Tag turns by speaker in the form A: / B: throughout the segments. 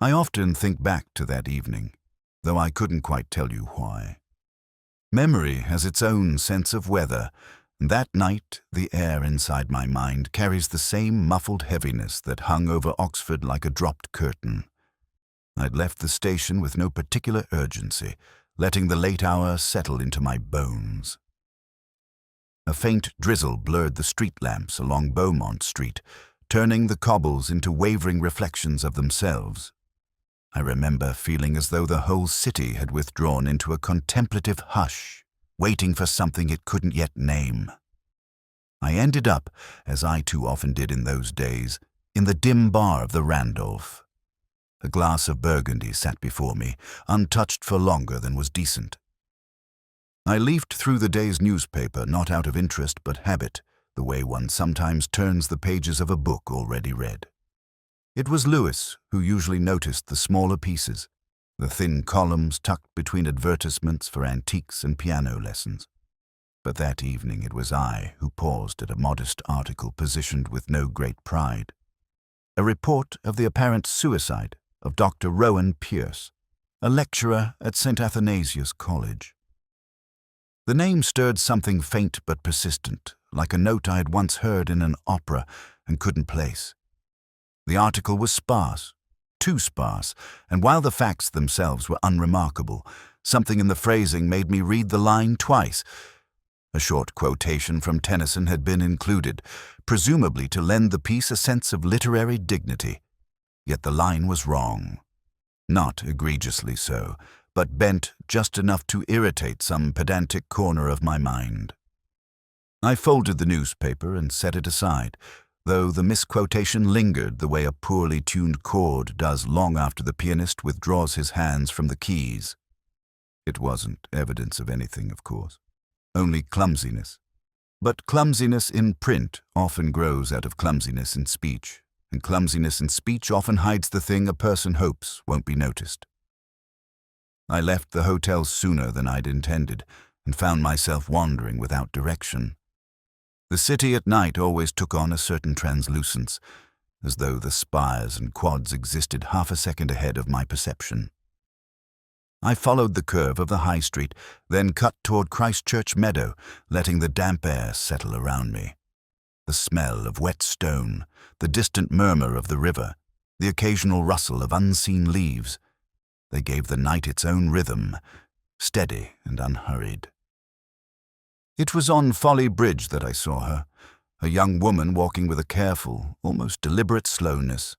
A: I often think back to that evening, though I couldn't quite tell you why. Memory has its own sense of weather, and that night the air inside my mind carries the same muffled heaviness that hung over Oxford like a dropped curtain. I'd left the station with no particular urgency, letting the late hour settle into my bones. A faint drizzle blurred the street lamps along Beaumont Street, turning the cobbles into wavering reflections of themselves. I remember feeling as though the whole city had withdrawn into a contemplative hush, waiting for something it couldn't yet name. I ended up, as I too often did in those days, in the dim bar of the Randolph. A glass of Burgundy sat before me, untouched for longer than was decent. I leafed through the day's newspaper not out of interest but habit, the way one sometimes turns the pages of a book already read. It was Lewis who usually noticed the smaller pieces, the thin columns tucked between advertisements for antiques and piano lessons. But that evening it was I who paused at a modest article positioned with no great pride. A report of the apparent suicide of Dr. Rowan Pierce, a lecturer at St. Athanasius College. The name stirred something faint but persistent, like a note I had once heard in an opera and couldn't place. The article was sparse, too sparse, and while the facts themselves were unremarkable, something in the phrasing made me read the line twice. A short quotation from Tennyson had been included, presumably to lend the piece a sense of literary dignity. Yet the line was wrong. Not egregiously so, but bent just enough to irritate some pedantic corner of my mind. I folded the newspaper and set it aside, though the misquotation lingered the way a poorly tuned chord does long after the pianist withdraws his hands from the keys. It wasn't evidence of anything, of course, only clumsiness. But clumsiness in print often grows out of clumsiness in speech, and clumsiness in speech often hides the thing a person hopes won't be noticed. I left the hotel sooner than I'd intended, and found myself wandering without direction. The city at night always took on a certain translucence, as though the spires and quads existed half a second ahead of my perception. I followed the curve of the high street, then cut toward Christchurch Meadow, letting the damp air settle around me. The smell of wet stone, the distant murmur of the river, the occasional rustle of unseen leaves, they gave the night its own rhythm, steady and unhurried. It was on Folly Bridge that I saw her, a young woman walking with a careful, almost deliberate slowness.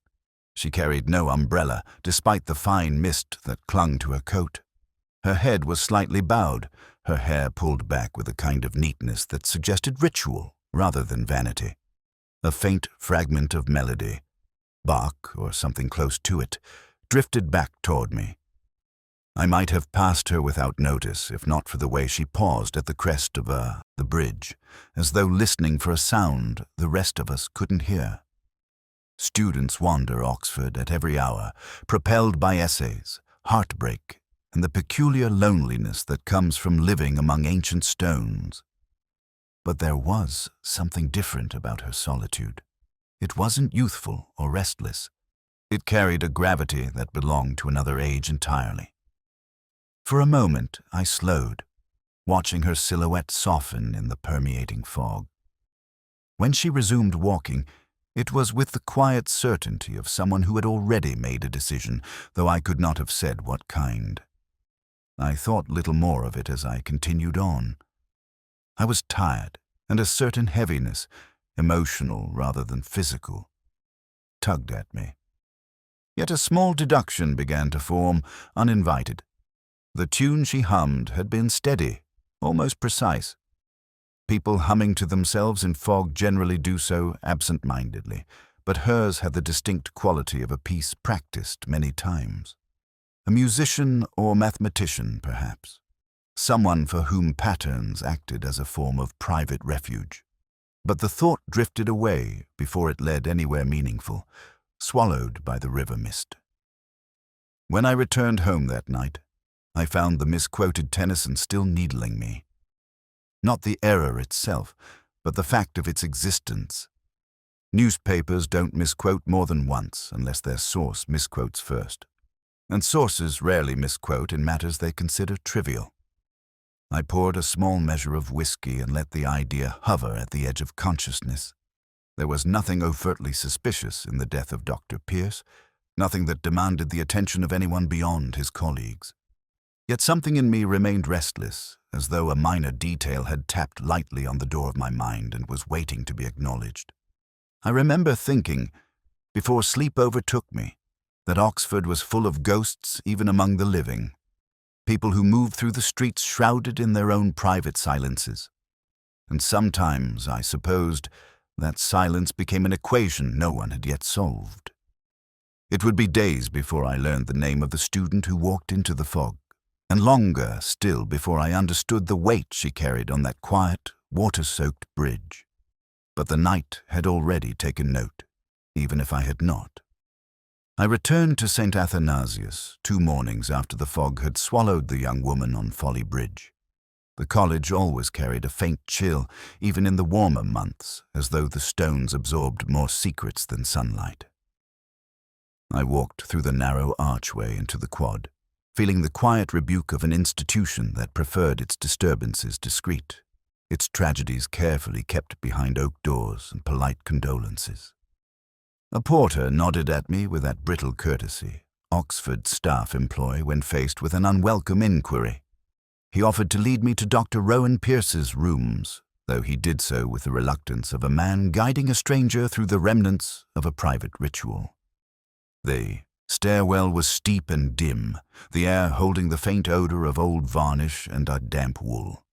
A: She carried no umbrella, despite the fine mist that clung to her coat. Her head was slightly bowed, her hair pulled back with a kind of neatness that suggested ritual rather than vanity. A faint fragment of melody, Bach or something close to it, drifted back toward me. I might have passed her without notice if not for the way she paused at the crest of the bridge, as though listening for a sound the rest of us couldn't hear. Students wander Oxford at every hour, propelled by essays, heartbreak, and the peculiar loneliness that comes from living among ancient stones. But there was something different about her solitude. It wasn't youthful or restless. It carried a gravity that belonged to another age entirely. For a moment I slowed, watching her silhouette soften in the permeating fog. When she resumed walking, it was with the quiet certainty of someone who had already made a decision, though I could not have said what kind. I thought little more of it as I continued on. I was tired, and a certain heaviness, emotional rather than physical, tugged at me. Yet a small deduction began to form, uninvited. The tune she hummed had been steady, almost precise. People humming to themselves in fog generally do so absent-mindedly, but hers had the distinct quality of a piece practiced many times. A musician or mathematician, perhaps. Someone for whom patterns acted as a form of private refuge. But the thought drifted away before it led anywhere meaningful, swallowed by the river mist. When I returned home that night, I found the misquoted Tennyson still needling me. Not the error itself, but the fact of its existence. Newspapers don't misquote more than once unless their source misquotes first. and sources rarely misquote in matters they consider trivial. I poured a small measure of whiskey and let the idea hover at the edge of consciousness. There was nothing overtly suspicious in the death of Dr. Pierce, nothing that demanded the attention of anyone beyond his colleagues. Yet something in me remained restless, as though a minor detail had tapped lightly on the door of my mind and was waiting to be acknowledged. I remember thinking, before sleep overtook me, that Oxford was full of ghosts even among the living, people who moved through the streets shrouded in their own private silences. And sometimes I supposed that silence became an equation no one had yet solved. It would be days before I learned the name of the student who walked into the fog, and longer still before I understood the weight she carried on that quiet, water-soaked bridge. But the night had already taken note, even if I had not. I returned to St. Athanasius 2 mornings after the fog had swallowed the young woman on Folly Bridge. The college always carried a faint chill, even in the warmer months, as though the stones absorbed more secrets than sunlight. I walked through the narrow archway into the quad, feeling the quiet rebuke of an institution that preferred its disturbances discreet, its tragedies carefully kept behind oak doors and polite condolences. A porter nodded at me with that brittle courtesy Oxford staff employ when faced with an unwelcome inquiry. He offered to lead me to Dr. Rowan Pierce's rooms, though he did so with the reluctance of a man guiding a stranger through the remnants of a private ritual. The stairwell was steep and dim, the air holding the faint odor of old varnish and a damp wool.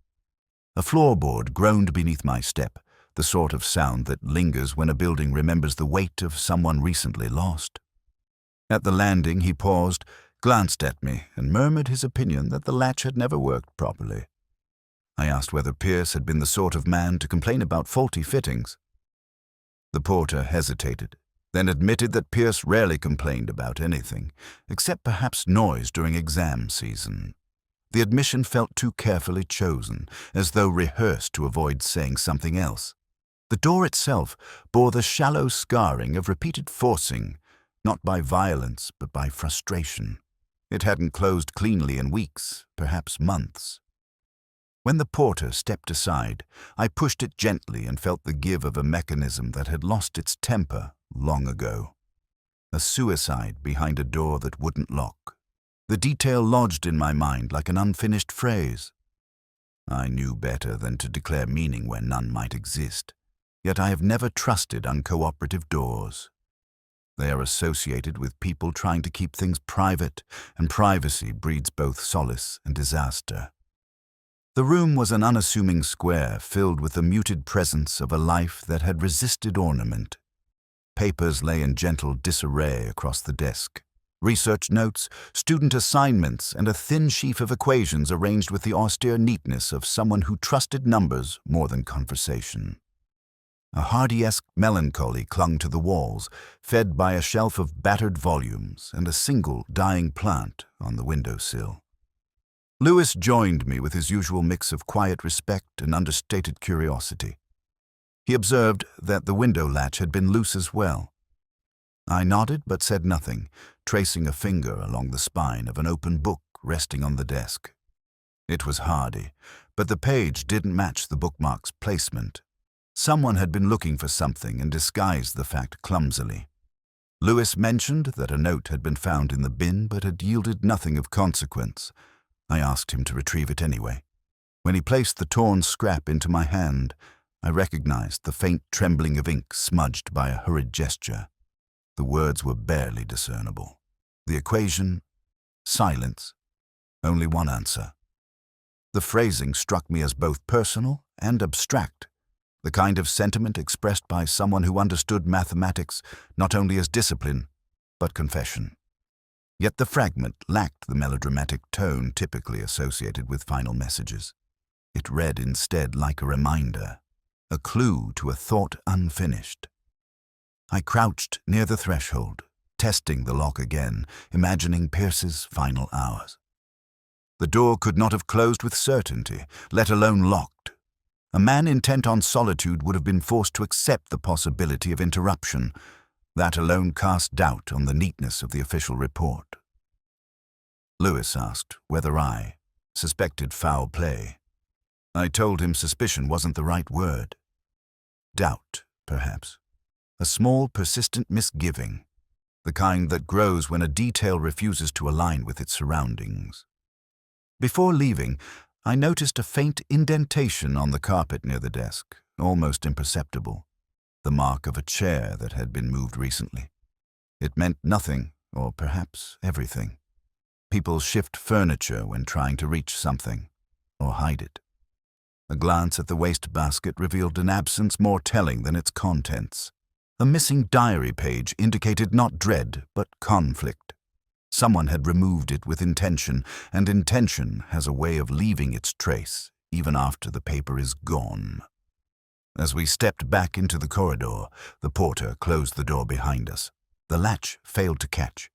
A: A floorboard groaned beneath my step, the sort of sound that lingers when a building remembers the weight of someone recently lost. At the landing he paused, glanced at me, and murmured his opinion that the latch had never worked properly. I asked whether Pierce had been the sort of man to complain about faulty fittings. The porter hesitated, then admitted that Pierce rarely complained about anything, except perhaps noise during exam season. The admission felt too carefully chosen, as though rehearsed to avoid saying something else. The door itself bore the shallow scarring of repeated forcing, not by violence but by frustration. It hadn't closed cleanly in weeks, perhaps months. When the porter stepped aside, I pushed it gently and felt the give of a mechanism that had lost its temper long ago. A suicide behind a door that wouldn't lock. The detail lodged in my mind like an unfinished phrase. I knew better than to declare meaning where none might exist, yet I have never trusted uncooperative doors. They are associated with people trying to keep things private, and privacy breeds both solace and disaster. The room was an unassuming square filled with the muted presence of a life that had resisted ornament. Papers lay in gentle disarray across the desk. Research notes, student assignments, and a thin sheaf of equations arranged with the austere neatness of someone who trusted numbers more than conversation. A Hardy-esque melancholy clung to the walls, fed by a shelf of battered volumes and a single dying plant on the windowsill. Lewis joined me with his usual mix of quiet respect and understated curiosity. He observed that the window latch had been loose as well. I nodded but said nothing, tracing a finger along the spine of an open book resting on the desk. It was Hardy, but the page didn't match the bookmark's placement. Someone had been looking for something and disguised the fact clumsily. Lewis mentioned that a note had been found in the bin but had yielded nothing of consequence. I asked him to retrieve it anyway. When he placed the torn scrap into my hand, I recognized the faint trembling of ink smudged by a hurried gesture. The words were barely discernible. The equation, silence, only one answer. The phrasing struck me as both personal and abstract, the kind of sentiment expressed by someone who understood mathematics not only as discipline, but confession. Yet the fragment lacked the melodramatic tone typically associated with final messages. It read instead like a reminder, a clue to a thought unfinished. I crouched near the threshold, testing the lock again, imagining Pierce's final hours. The door could not have closed with certainty, let alone locked. A man intent on solitude would have been forced to accept the possibility of interruption. That alone cast doubt on the neatness of the official report. Lewis asked whether I suspected foul play. I told him suspicion wasn't the right word. Doubt, perhaps. A small, persistent misgiving, the kind that grows when a detail refuses to align with its surroundings. Before leaving, I noticed a faint indentation on the carpet near the desk, almost imperceptible, the mark of a chair that had been moved recently. It meant nothing, or perhaps everything. People shift furniture when trying to reach something, or hide it. A glance at the wastebasket revealed an absence more telling than its contents. A missing diary page indicated not dread, but conflict. Someone had removed it with intention, and intention has a way of leaving its trace, even after the paper is gone. As we stepped back into the corridor, the porter closed the door behind us. The latch failed to catch.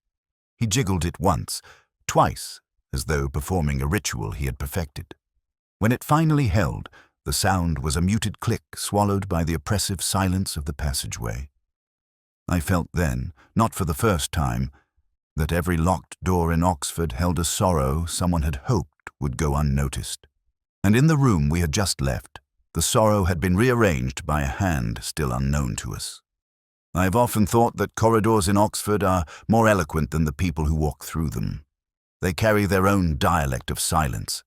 A: He jiggled it once, twice, as though performing a ritual he had perfected. When it finally held, the sound was a muted click swallowed by the oppressive silence of the passageway. I felt then, not for the first time, that every locked door in Oxford held a sorrow someone had hoped would go unnoticed. And in the room we had just left, the sorrow had been rearranged by a hand still unknown to us. I have often thought that corridors in Oxford are more eloquent than the people who walk through them. They carry their own dialect of silence,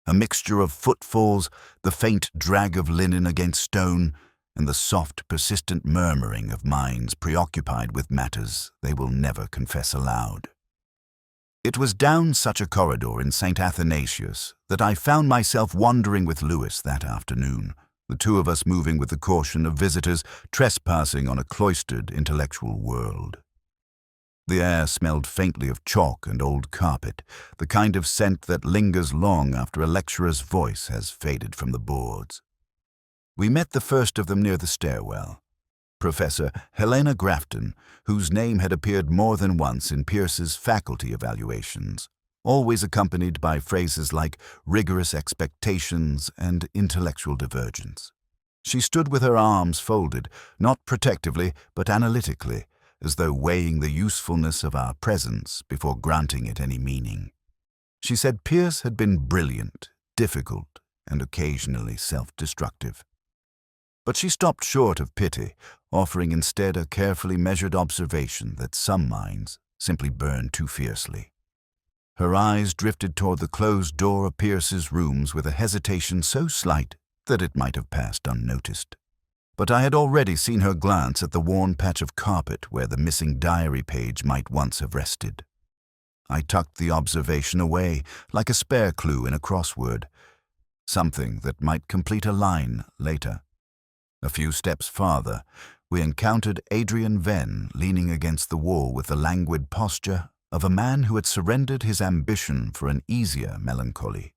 A: a mixture of footfalls, the faint drag of linen against stone, and the soft, persistent murmuring of minds preoccupied with matters they will never confess aloud. It was down such a corridor in St. Athanasius that I found myself wandering with Lewis that afternoon, the two of us moving with the caution of visitors trespassing on a cloistered intellectual world. The air smelled faintly of chalk and old carpet, the kind of scent that lingers long after a lecturer's voice has faded from the boards. We met the first of them near the stairwell, Professor Helena Grafton, whose name had appeared more than once in Pierce's faculty evaluations, always accompanied by phrases like rigorous expectations and intellectual divergence. She stood with her arms folded, not protectively but analytically, as though weighing the usefulness of our presence before granting it any meaning. She said Pierce had been brilliant, difficult, and occasionally self-destructive. But she stopped short of pity, offering instead a carefully measured observation that some minds simply burn too fiercely. Her eyes drifted toward the closed door of Pierce's rooms with a hesitation so slight that it might have passed unnoticed. But I had already seen her glance at the worn patch of carpet where the missing diary page might once have rested. I tucked the observation away, like a spare clue in a crossword, something that might complete a line later. A few steps farther, we encountered Adrian Venn leaning against the wall with the languid posture of a man who had surrendered his ambition for an easier melancholy.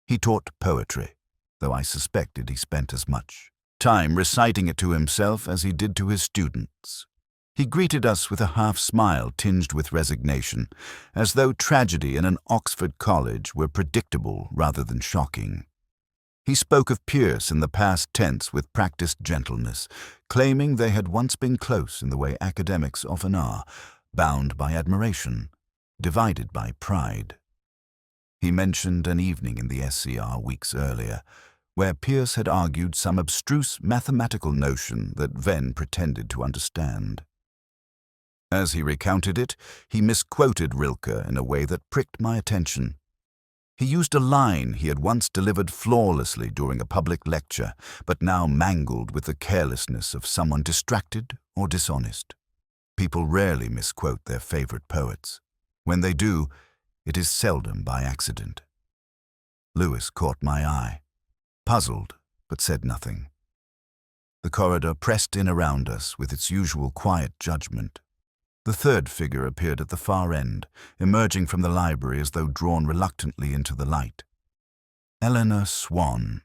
A: He taught poetry, though I suspected he spent as much time reciting it to himself as he did to his students. He greeted us with a half-smile tinged with resignation, as though tragedy in an Oxford college were predictable rather than shocking. He spoke of Pierce in the past tense with practiced gentleness, claiming they had once been close in the way academics often are, bound by admiration, divided by pride. He mentioned an evening in the SCR weeks earlier, where Pierce had argued some abstruse mathematical notion that Venn pretended to understand. As he recounted it, he misquoted Rilke in a way that pricked my attention. He used a line he had once delivered flawlessly during a public lecture, but now mangled with the carelessness of someone distracted or dishonest. People rarely misquote their favorite poets. When they do, it is seldom by accident. Lewis caught my eye, puzzled, but said nothing. The corridor pressed in around us with its usual quiet judgment. The third figure appeared at the far end, emerging from the library as though drawn reluctantly into the light. Eleanor Swan.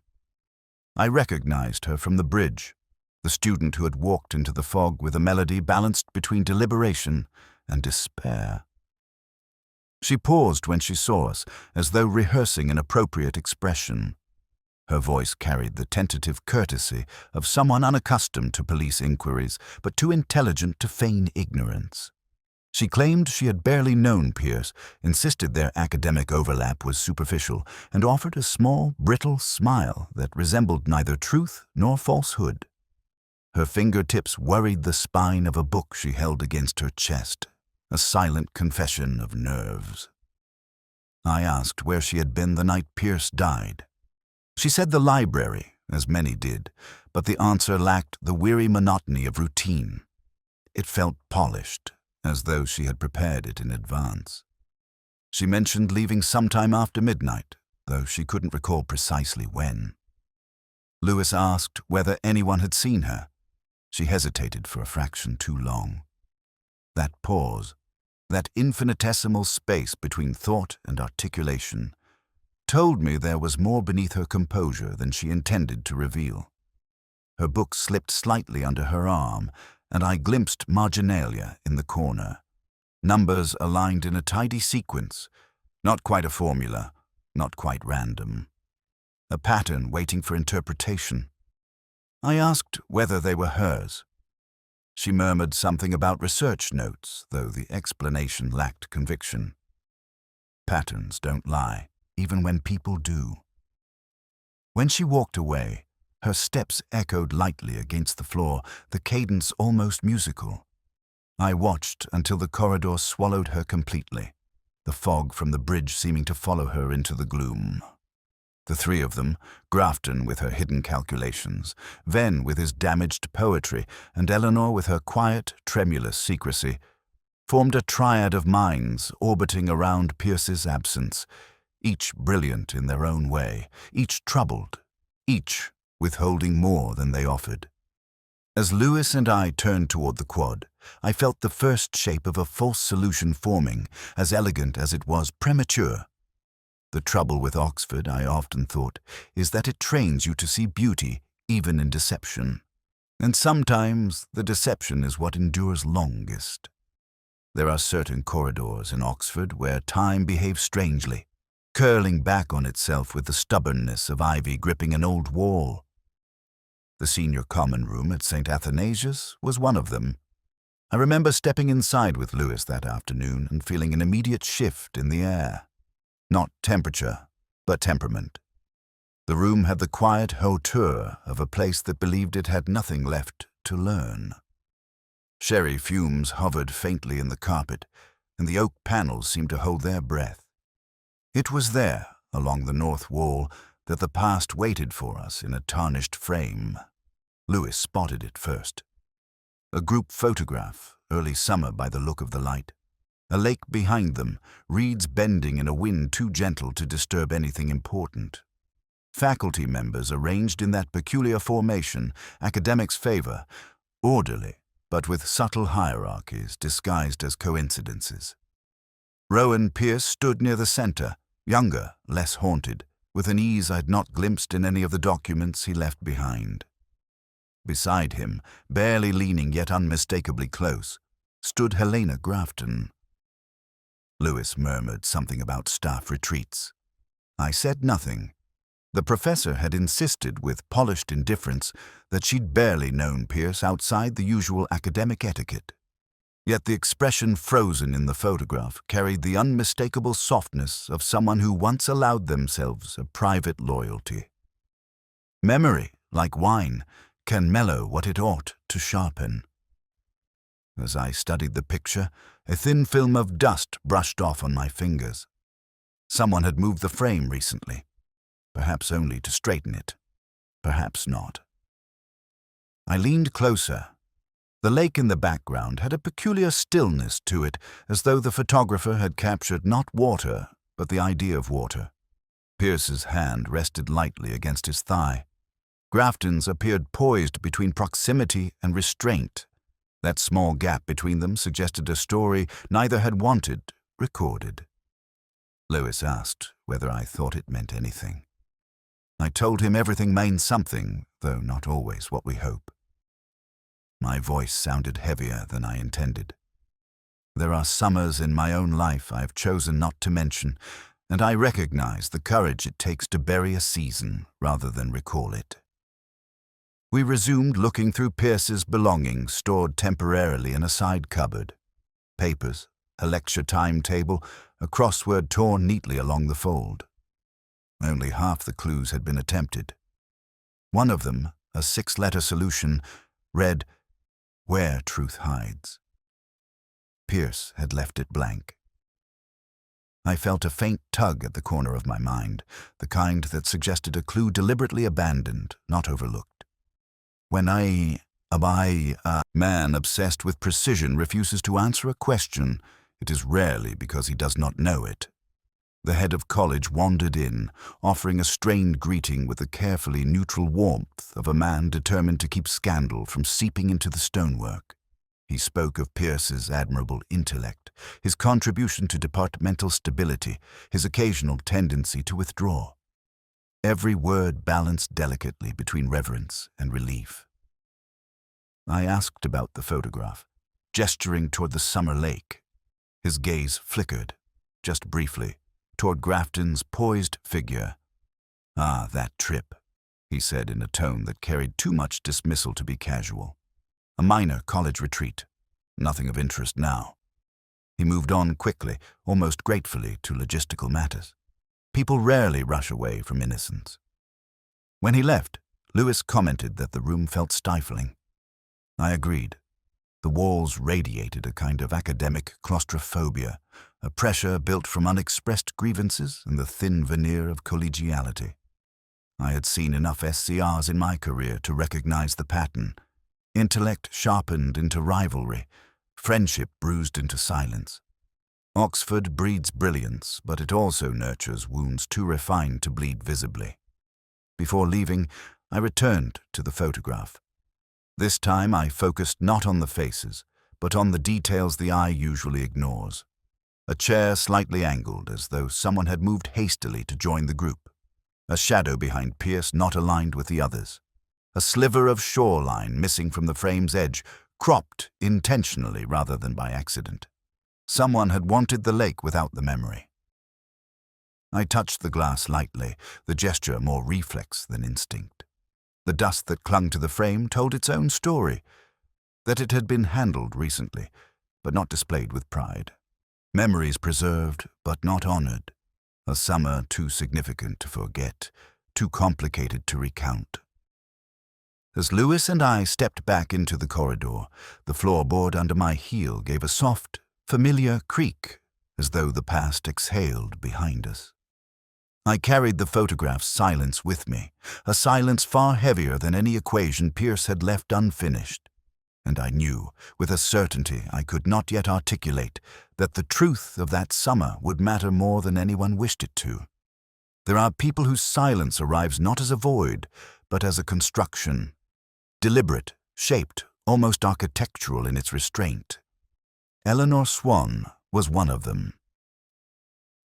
A: I recognized her from the bridge, the student who had walked into the fog with a melody balanced between deliberation and despair. She paused when she saw us, as though rehearsing an appropriate expression. Her voice carried the tentative courtesy of someone unaccustomed to police inquiries, but too intelligent to feign ignorance. She claimed she had barely known Pierce, insisted their academic overlap was superficial, and offered a small, brittle smile that resembled neither truth nor falsehood. Her fingertips worried the spine of a book she held against her chest, a silent confession of nerves. I asked where she had been the night Pierce died. She said the library, as many did, but the answer lacked the weary monotony of routine. It felt polished, as though she had prepared it in advance. She mentioned leaving sometime after midnight, though she couldn't recall precisely when. Lewis asked whether anyone had seen her. She hesitated for a fraction too long. That pause, that infinitesimal space between thought and articulation, told me there was more beneath her composure than she intended to reveal. Her book slipped slightly under her arm, and I glimpsed marginalia in the corner. Numbers aligned in a tidy sequence, not quite a formula, not quite random. A pattern waiting for interpretation. I asked whether they were hers. She murmured something about research notes, though the explanation lacked conviction. Patterns don't lie, even when people do. When she walked away, her steps echoed lightly against the floor, the cadence almost musical. I watched until the corridor swallowed her completely, the fog from the bridge seeming to follow her into the gloom. The three of them, Grafton with her hidden calculations, Venn with his damaged poetry, and Eleanor with her quiet, tremulous secrecy, formed a triad of minds orbiting around Pierce's absence, each brilliant in their own way, each troubled, each withholding more than they offered. As Lewis and I turned toward the quad, I felt the first shape of a false solution forming, as elegant as it was premature. The trouble with Oxford, I often thought, is that it trains you to see beauty even in deception. And sometimes the deception is what endures longest. There are certain corridors in Oxford where time behaves strangely, curling back on itself with the stubbornness of ivy gripping an old wall. The senior common room at St. Athanasius was one of them. I remember stepping inside with Lewis that afternoon and feeling an immediate shift in the air. Not temperature, but temperament. The room had the quiet hauteur of a place that believed it had nothing left to learn. Sherry fumes hovered faintly in the carpet, and the oak panels seemed to hold their breath. It was there, along the north wall, that the past waited for us in a tarnished frame. Lewis spotted it first. A group photograph, early summer by the look of the light. A lake behind them, reeds bending in a wind too gentle to disturb anything important. Faculty members arranged in that peculiar formation, academics favor, orderly, but with subtle hierarchies disguised as coincidences. Rowan Pierce stood near the center, younger, less haunted, with an ease I'd not glimpsed in any of the documents he left behind. Beside him, barely leaning yet unmistakably close, stood Helena Grafton. Lewis murmured something about staff retreats. I said nothing. The professor had insisted with polished indifference that she'd barely known Pierce outside the usual academic etiquette. Yet the expression frozen in the photograph carried the unmistakable softness of someone who once allowed themselves a private loyalty. Memory, like wine, can mellow what it ought to sharpen. As I studied the picture, a thin film of dust brushed off on my fingers. Someone had moved the frame recently, perhaps only to straighten it, perhaps not. I leaned closer. The lake in the background had a peculiar stillness to it, as though the photographer had captured not water, but the idea of water. Pierce's hand rested lightly against his thigh. Grafton's appeared poised between proximity and restraint. That small gap between them suggested a story neither had wanted recorded. Lewis asked whether I thought it meant anything. I told him everything means something, though not always what we hope. My voice sounded heavier than I intended. There are summers in my own life I've chosen not to mention, and I recognize the courage it takes to bury a season rather than recall it. We resumed looking through Pierce's belongings stored temporarily in a side cupboard. papers, a lecture timetable, a crossword torn neatly along the fold. Only half the clues had been attempted. One of them, a 6-letter solution, read, "Where truth hides." Pierce had left it blank. I felt a faint tug at the corner of my mind, the kind that suggested a clue deliberately abandoned, not overlooked. When a man obsessed with precision refuses to answer a question, it is rarely because he does not know it. The head of college wandered in, offering a strained greeting with the carefully neutral warmth of a man determined to keep scandal from seeping into the stonework. He spoke of Pierce's admirable intellect, his contribution to departmental stability, his occasional tendency to withdraw. Every word balanced delicately between reverence and relief. I asked about the photograph, gesturing toward the summer lake. His gaze flickered, just briefly, toward Grafton's poised figure. "Ah, that trip," he said in a tone that carried too much dismissal to be casual. "A minor college retreat. Nothing of interest now." He moved on quickly, almost gratefully, to logistical matters. People rarely rush away from innocence. When he left, Lewis commented that the room felt stifling. I agreed. The walls radiated a kind of academic claustrophobia, a pressure built from unexpressed grievances and the thin veneer of collegiality. I had seen enough SCRs in my career to recognize the pattern. Intellect sharpened into rivalry, friendship bruised into silence. Oxford breeds brilliance, but it also nurtures wounds too refined to bleed visibly. Before leaving, I returned to the photograph. This time I focused not on the faces, but on the details the eye usually ignores. A chair slightly angled, as though someone had moved hastily to join the group. A shadow behind Pierce not aligned with the others. A sliver of shoreline missing from the frame's edge, cropped intentionally rather than by accident. Someone had wanted the lake without the memory. I touched the glass lightly, the gesture more reflex than instinct. The dust that clung to the frame told its own story, that it had been handled recently, but not displayed with pride. Memories preserved, but not honored. A summer too significant to forget, too complicated to recount. As Lewis and I stepped back into the corridor, the floorboard under my heel gave a soft, familiar creak, as though the past exhaled behind us. I carried the photograph's silence with me, a silence far heavier than any equation Pierce had left unfinished. And I knew, with a certainty I could not yet articulate, that the truth of that summer would matter more than anyone wished it to. There are people whose silence arrives not as a void, but as a construction. Deliberate, shaped, almost architectural in its restraint. Eleanor Swan was one of them.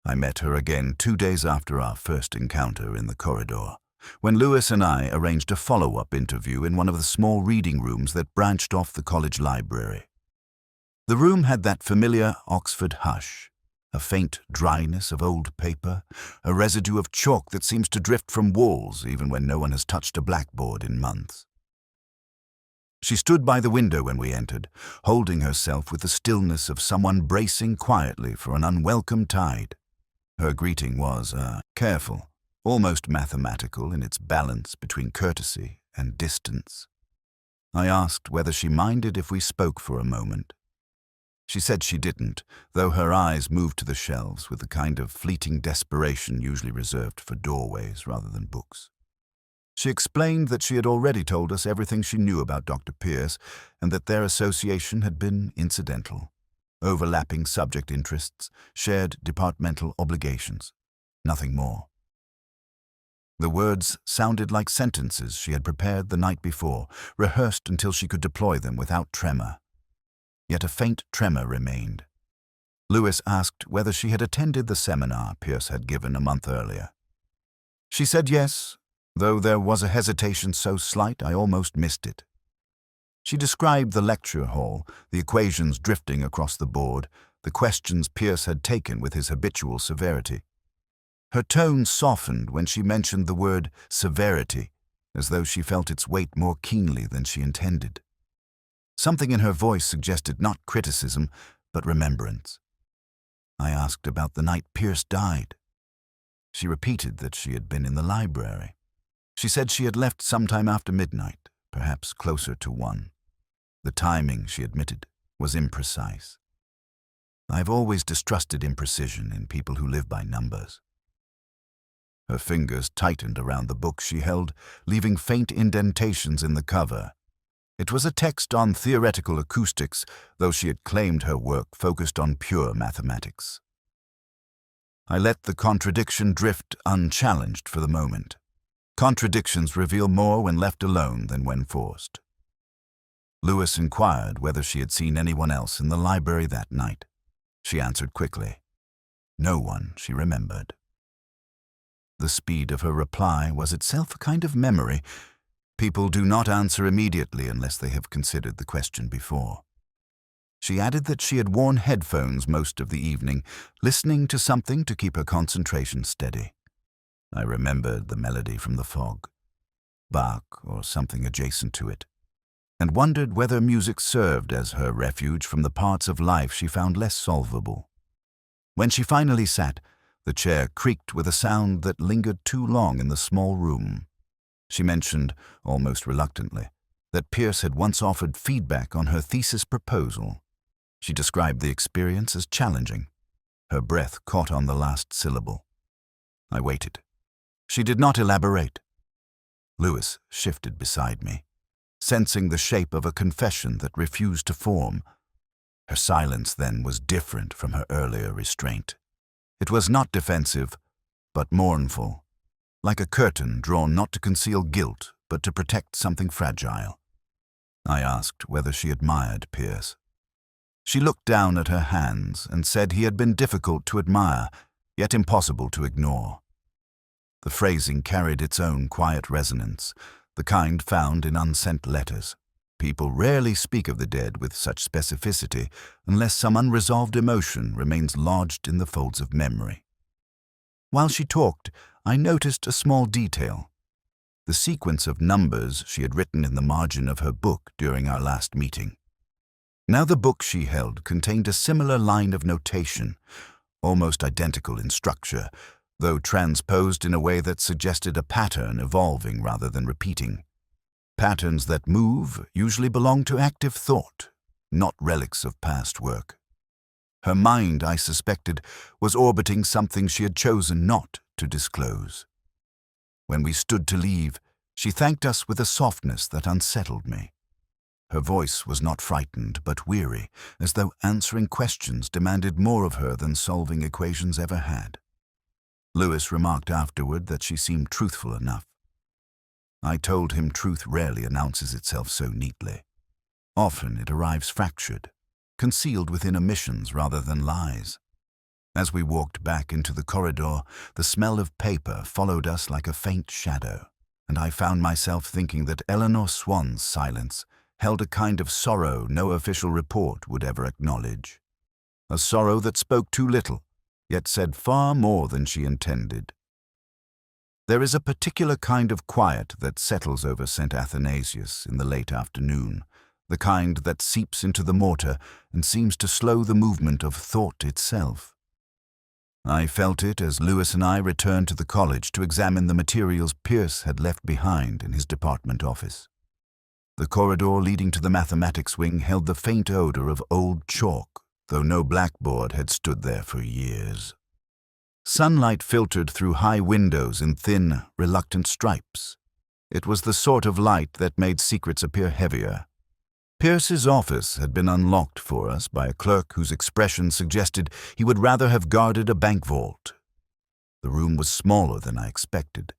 A: I met her again 2 days after our first encounter in the corridor, when Lewis and I arranged a follow-up interview in one of the small reading rooms that branched off the college library. The room had that familiar Oxford hush, a faint dryness of old paper, a residue of chalk that seems to drift from walls even when no one has touched a blackboard in months. She stood by the window when we entered, holding herself with the stillness of someone bracing quietly for an unwelcome tide. Her greeting was careful, almost mathematical in its balance between courtesy and distance. I asked whether she minded if we spoke for a moment. She said she didn't, though her eyes moved to the shelves with the kind of fleeting desperation usually reserved for doorways rather than books. She explained that she had already told us everything she knew about Dr. Pierce and that their association had been incidental. Overlapping subject interests, shared departmental obligations. Nothing more. The words sounded like sentences she had prepared the night before, rehearsed until she could deploy them without tremor. Yet a faint tremor remained. Lewis asked whether she had attended the seminar Pierce had given a month earlier. She said yes, though there was a hesitation so slight I almost missed it. She described the lecture hall, the equations drifting across the board, the questions Pierce had taken with his habitual severity. Her tone softened when she mentioned the word severity, as though she felt its weight more keenly than she intended. Something in her voice suggested not criticism, but remembrance. I asked about the night Pierce died. She repeated that she had been in the library. She said she had left sometime after midnight, perhaps closer to 1. The timing, she admitted, was imprecise. I've always distrusted imprecision in people who live by numbers. Her fingers tightened around the book she held, leaving faint indentations in the cover. It was a text on theoretical acoustics, though she had claimed her work focused on pure mathematics. I let the contradiction drift unchallenged for the moment. Contradictions reveal more when left alone than when forced. Lewis inquired whether she had seen anyone else in the library that night. She answered quickly. No one, she remembered. The speed of her reply was itself a kind of memory. People do not answer immediately unless they have considered the question before. She added that she had worn headphones most of the evening, listening to something to keep her concentration steady. I remembered the melody from the fog, Bach or something adjacent to it, and wondered whether music served as her refuge from the parts of life she found less solvable. When she finally sat, the chair creaked with a sound that lingered too long in the small room. She mentioned, almost reluctantly, that Pierce had once offered feedback on her thesis proposal. She described the experience as challenging. Her breath caught on the last syllable. I waited. She did not elaborate. Lewis shifted beside me, sensing the shape of a confession that refused to form. Her silence then was different from her earlier restraint. It was not defensive, but mournful, like a curtain drawn not to conceal guilt, but to protect something fragile. I asked whether she admired Pierce. She looked down at her hands and said he had been difficult to admire, yet impossible to ignore. The phrasing carried its own quiet resonance, the kind found in unsent letters. People rarely speak of the dead with such specificity unless some unresolved emotion remains lodged in the folds of memory. While she talked, I noticed a small detail. The sequence of numbers she had written in the margin of her book during our last meeting. Now the book she held contained a similar line of notation, almost identical in structure, though transposed in a way that suggested a pattern evolving rather than repeating. Patterns that move usually belong to active thought, not relics of past work. Her mind, I suspected, was orbiting something she had chosen not to disclose. When we stood to leave, she thanked us with a softness that unsettled me. Her voice was not frightened, but weary, as though answering questions demanded more of her than solving equations ever had. Lewis remarked afterward that she seemed truthful enough. I told him truth rarely announces itself so neatly. Often it arrives fractured, concealed within omissions rather than lies. As we walked back into the corridor, the smell of paper followed us like a faint shadow, and I found myself thinking that Eleanor Swan's silence held a kind of sorrow no official report would ever acknowledge. A sorrow that spoke too little, yet said far more than she intended. There is a particular kind of quiet that settles over St. Athanasius in the late afternoon, the kind that seeps into the mortar and seems to slow the movement of thought itself. I felt it as Lewis and I returned to the college to examine the materials Pierce had left behind in his department office. The corridor leading to the mathematics wing held the faint odor of old chalk, though no blackboard had stood there for years. Sunlight filtered through high windows in thin, reluctant stripes. It was the sort of light that made secrets appear heavier. Pierce's office had been unlocked for us by a clerk whose expression suggested he would rather have guarded a bank vault. The room was smaller than I expected,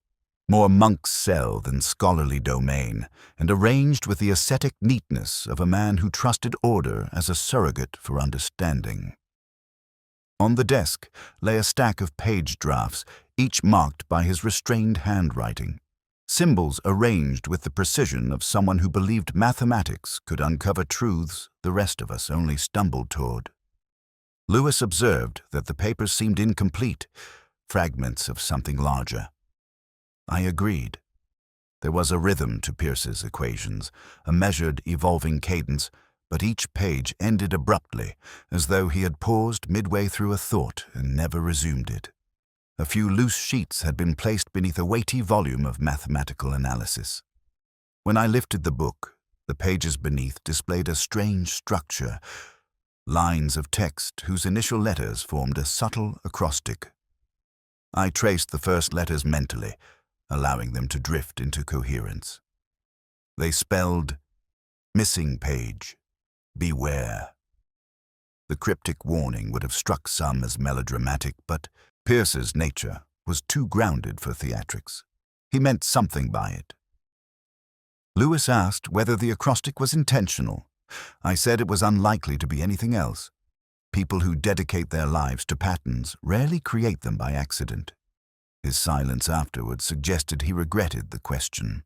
A: more monk's cell than scholarly domain, and arranged with the ascetic neatness of a man who trusted order as a surrogate for understanding. On the desk lay a stack of page drafts, each marked by his restrained handwriting, symbols arranged with the precision of someone who believed mathematics could uncover truths the rest of us only stumbled toward. Lewis observed that the papers seemed incomplete, fragments of something larger. I agreed. There was a rhythm to Pierce's equations, a measured, evolving cadence, but each page ended abruptly, as though he had paused midway through a thought and never resumed it. A few loose sheets had been placed beneath a weighty volume of mathematical analysis. When I lifted the book, the pages beneath displayed a strange structure, lines of text whose initial letters formed a subtle acrostic. I traced the first letters mentally, allowing them to drift into coherence. They spelled, "Missing page. Beware." The cryptic warning would have struck some as melodramatic, but Pierce's nature was too grounded for theatrics. He meant something by it. Lewis asked whether the acrostic was intentional. I said it was unlikely to be anything else. People who dedicate their lives to patterns rarely create them by accident. His silence afterwards suggested he regretted the question.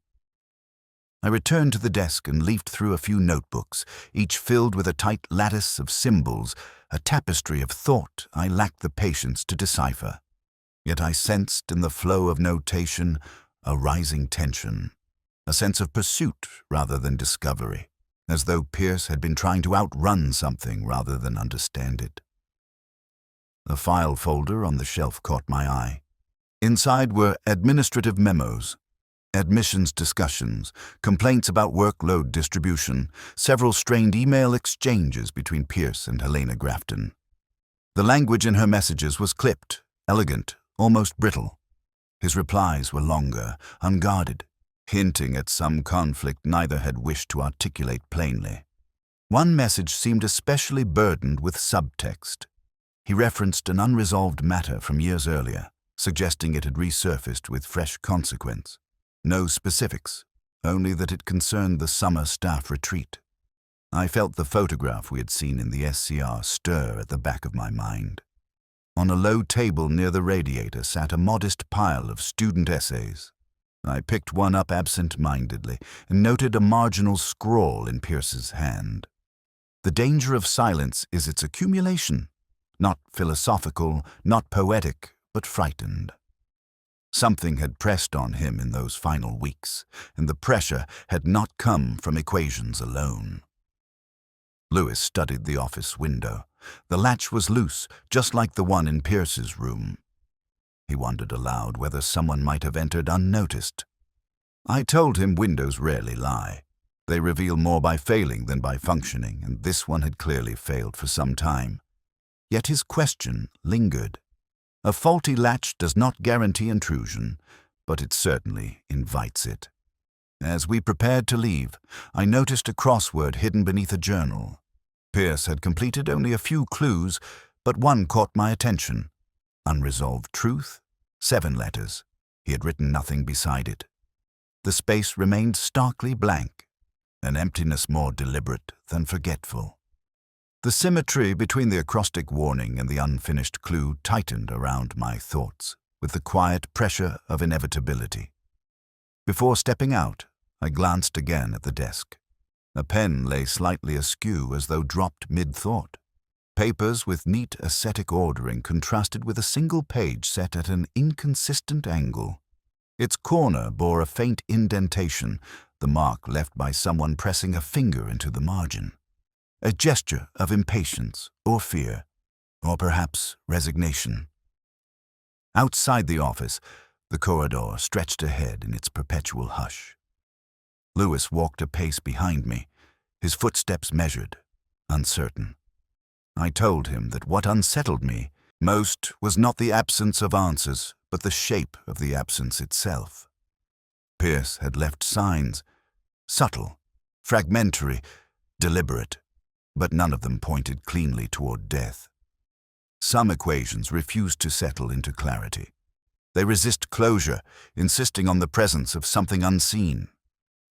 A: I returned to the desk and leafed through a few notebooks, each filled with a tight lattice of symbols, a tapestry of thought I lacked the patience to decipher. Yet I sensed in the flow of notation a rising tension, a sense of pursuit rather than discovery, as though Pierce had been trying to outrun something rather than understand it. The file folder on the shelf caught my eye. Inside were administrative memos, admissions discussions, complaints about workload distribution, several strained email exchanges between Pierce and Helena Grafton. The language in her messages was clipped, elegant, almost brittle. His replies were longer, unguarded, hinting at some conflict neither had wished to articulate plainly. One message seemed especially burdened with subtext. He referenced an unresolved matter from years earlier, suggesting it had resurfaced with fresh consequence. No specifics, only that it concerned the summer staff retreat. I felt the photograph we had seen in the SCR stir at the back of my mind. On a low table near the radiator sat a modest pile of student essays. I picked one up absent-mindedly and noted a marginal scrawl in Pierce's hand. The danger of silence is its accumulation, not philosophical, not poetic, but frightened. Something had pressed on him in those final weeks, and the pressure had not come from equations alone. Lewis studied the office window. The latch was loose, just like the one in Pierce's room. He wondered aloud whether someone might have entered unnoticed. I told him windows rarely lie. They reveal more by failing than by functioning, and this one had clearly failed for some time. Yet his question lingered. A faulty latch does not guarantee intrusion, but it certainly invites it. As we prepared to leave, I noticed a crossword hidden beneath a journal. Pierce had completed only a few clues, but one caught my attention. Unresolved truth, 7 letters. He had written nothing beside it. The space remained starkly blank, an emptiness more deliberate than forgetful. The symmetry between the acrostic warning and the unfinished clue tightened around my thoughts, with the quiet pressure of inevitability. Before stepping out, I glanced again at the desk. A pen lay slightly askew as though dropped mid-thought. Papers with neat ascetic ordering contrasted with a single page set at an inconsistent angle. Its corner bore a faint indentation, the mark left by someone pressing a finger into the margin. A gesture of impatience or fear, or perhaps resignation. Outside the office, the corridor stretched ahead in its perpetual hush. Lewis walked a pace behind me, his footsteps measured, uncertain. I told him that what unsettled me most was not the absence of answers, but the shape of the absence itself. Pierce had left signs, subtle, fragmentary, deliberate, but none of them pointed cleanly toward death. Some equations refused to settle into clarity. They resist closure, insisting on the presence of something unseen.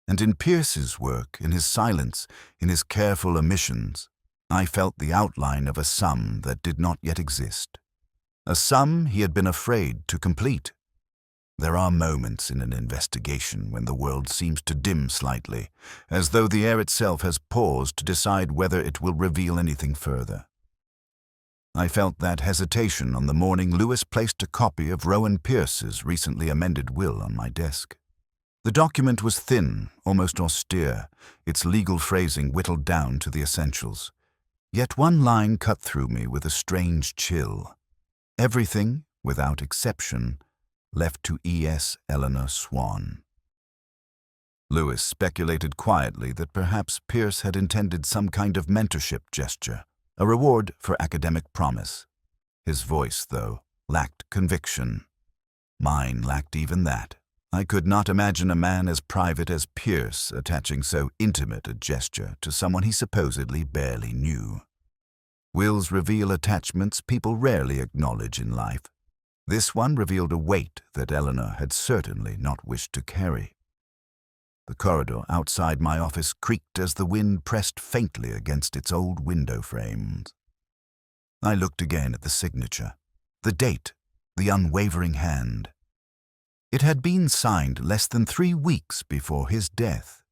A: And in Pierce's work, in his silence, in his careful omissions, I felt the outline of a sum that did not yet exist. A sum he had been afraid to complete. There are moments in an investigation when the world seems to dim slightly, as though the air itself has paused to decide whether it will reveal anything further. I felt that hesitation on the morning Lewis placed a copy of Rowan Pierce's recently amended will on my desk. The document was thin, almost austere, its legal phrasing whittled down to the essentials. Yet one line cut through me with a strange chill. Everything, without exception, left to E.S. Eleanor Swan. Lewis speculated quietly that perhaps Pierce had intended some kind of mentorship gesture, a reward for academic promise. His voice, though, lacked conviction. Mine lacked even that. I could not imagine a man as private as Pierce attaching so intimate a gesture to someone he supposedly barely knew. Wills reveal attachments people rarely acknowledge in life. This one revealed a weight that Eleanor had certainly not wished to carry. The corridor outside my office creaked as the wind pressed faintly against its old window frames. I looked again at the signature, the date, the unwavering hand. It had been signed less than 3 weeks before his death.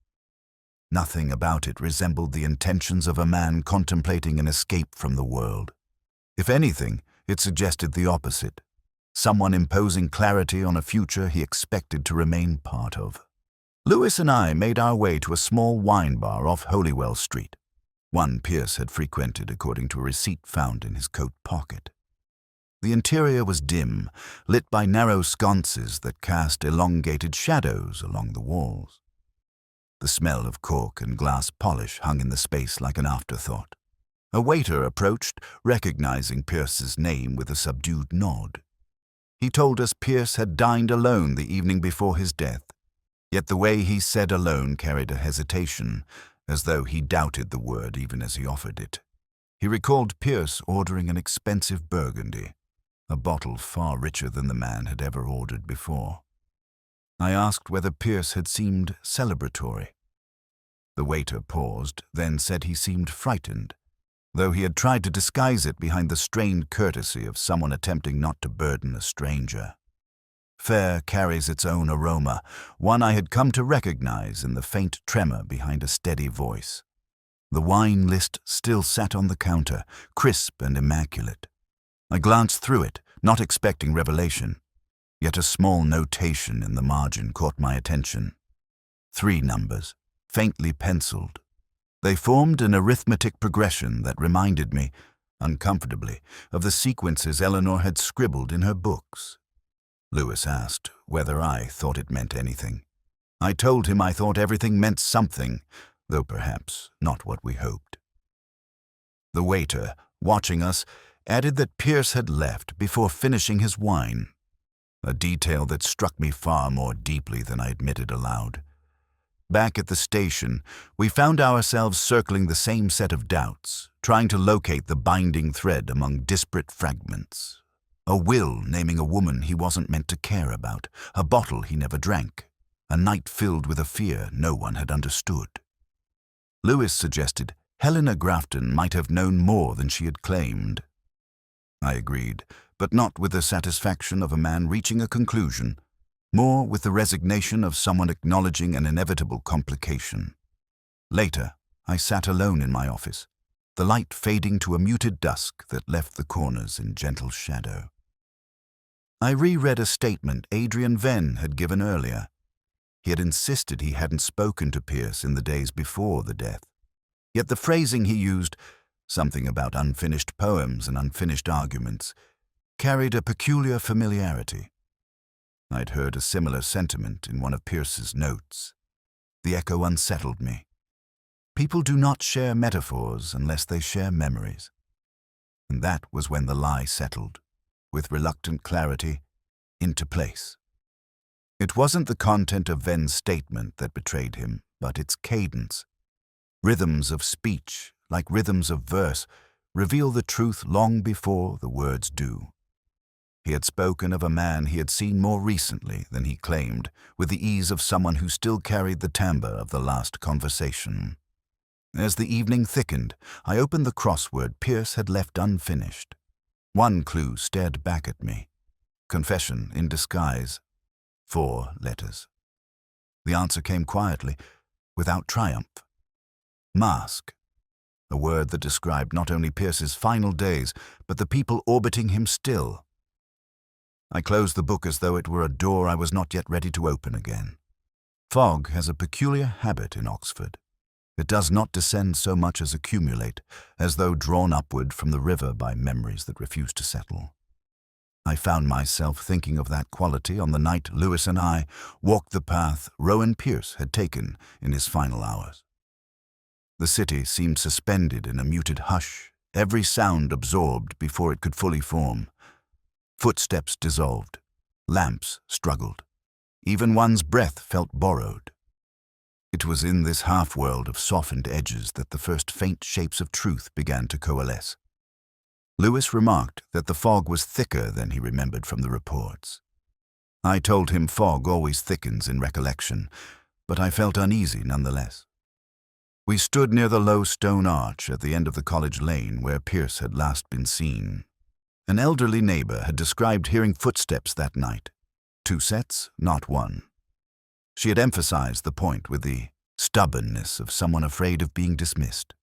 A: Nothing about it resembled the intentions of a man contemplating an escape from the world. If anything, it suggested the opposite, someone imposing clarity on a future he expected to remain part of. Lewis and I made our way to a small wine bar off Holywell Street, one Pierce had frequented according to a receipt found in his coat pocket. The interior was dim, lit by narrow sconces that cast elongated shadows along the walls. The smell of cork and glass polish hung in the space like an afterthought. A waiter approached, recognizing Pierce's name with a subdued nod. He told us Pierce had dined alone the evening before his death, yet the way he said alone carried a hesitation, as though he doubted the word even as he offered it. He recalled Pierce ordering an expensive Burgundy, a bottle far richer than the man had ever ordered before. I asked whether Pierce had seemed celebratory. The waiter paused, then said he seemed frightened, though he had tried to disguise it behind the strained courtesy of someone attempting not to burden a stranger. Fare carries its own aroma, one I had come to recognize in the faint tremor behind a steady voice. The wine list still sat on the counter, crisp and immaculate. I glanced through it, not expecting revelation, yet a small notation in the margin caught my attention. 3 numbers, faintly penciled. They formed an arithmetic progression that reminded me, uncomfortably, of the sequences Eleanor had scribbled in her books. Lewis asked whether I thought it meant anything. I told him I thought everything meant something, though perhaps not what we hoped. The waiter, watching us, added that Pierce had left before finishing his wine, a detail that struck me far more deeply than I admitted aloud. Back at the station, we found ourselves circling the same set of doubts, trying to locate the binding thread among disparate fragments. A will naming a woman he wasn't meant to care about, a bottle he never drank, a night filled with a fear no one had understood. Lewis suggested Helena Grafton might have known more than she had claimed. I agreed, but not with the satisfaction of a man reaching a conclusion, more with the resignation of someone acknowledging an inevitable complication. Later, I sat alone in my office, the light fading to a muted dusk that left the corners in gentle shadow. I reread a statement Adrian Venn had given earlier. He had insisted he hadn't spoken to Pierce in the days before the death. Yet the phrasing he used, something about unfinished poems and unfinished arguments, carried a peculiar familiarity. I'd heard a similar sentiment in one of Pierce's notes. The echo unsettled me. People do not share metaphors unless they share memories. And that was when the lie settled, with reluctant clarity, into place. It wasn't the content of Venn's statement that betrayed him, but its cadence. Rhythms of speech, like rhythms of verse, reveal the truth long before the words do. He had spoken of a man he had seen more recently than he claimed, with the ease of someone who still carried the timbre of the last conversation. As the evening thickened, I opened the crossword Pierce had left unfinished. One clue stared back at me. Confession in disguise. 4 letters. The answer came quietly, without triumph. Mask. A word that described not only Pierce's final days, but the people orbiting him still. I closed the book as though it were a door I was not yet ready to open again. Fog has a peculiar habit in Oxford. It does not descend so much as accumulate, as though drawn upward from the river by memories that refuse to settle. I found myself thinking of that quality on the night Lewis and I walked the path Rowan Pierce had taken in his final hours. The city seemed suspended in a muted hush, every sound absorbed before it could fully form. Footsteps dissolved, lamps struggled. Even one's breath felt borrowed. It was in this half-world of softened edges that the first faint shapes of truth began to coalesce. Lewis remarked that the fog was thicker than he remembered from the reports. I told him fog always thickens in recollection, but I felt uneasy nonetheless. We stood near the low stone arch at the end of the college lane where Pierce had last been seen. An elderly neighbor had described hearing footsteps that night. 2 sets, not 1. She had emphasized the point with the stubbornness of someone afraid of being dismissed.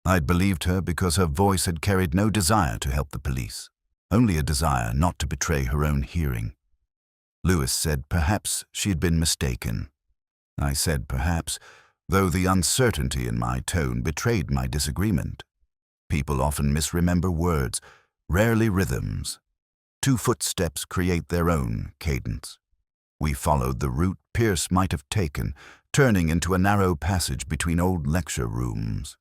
A: I'd believed her because her voice had carried no desire to help the police, only a desire not to betray her own hearing. Lewis said perhaps she had been mistaken. I said perhaps, though the uncertainty in my tone betrayed my disagreement. People often misremember words, rarely rhythms. 2 footsteps create their own cadence. We followed the route Pierce might have taken, turning into a narrow passage between old lecture rooms.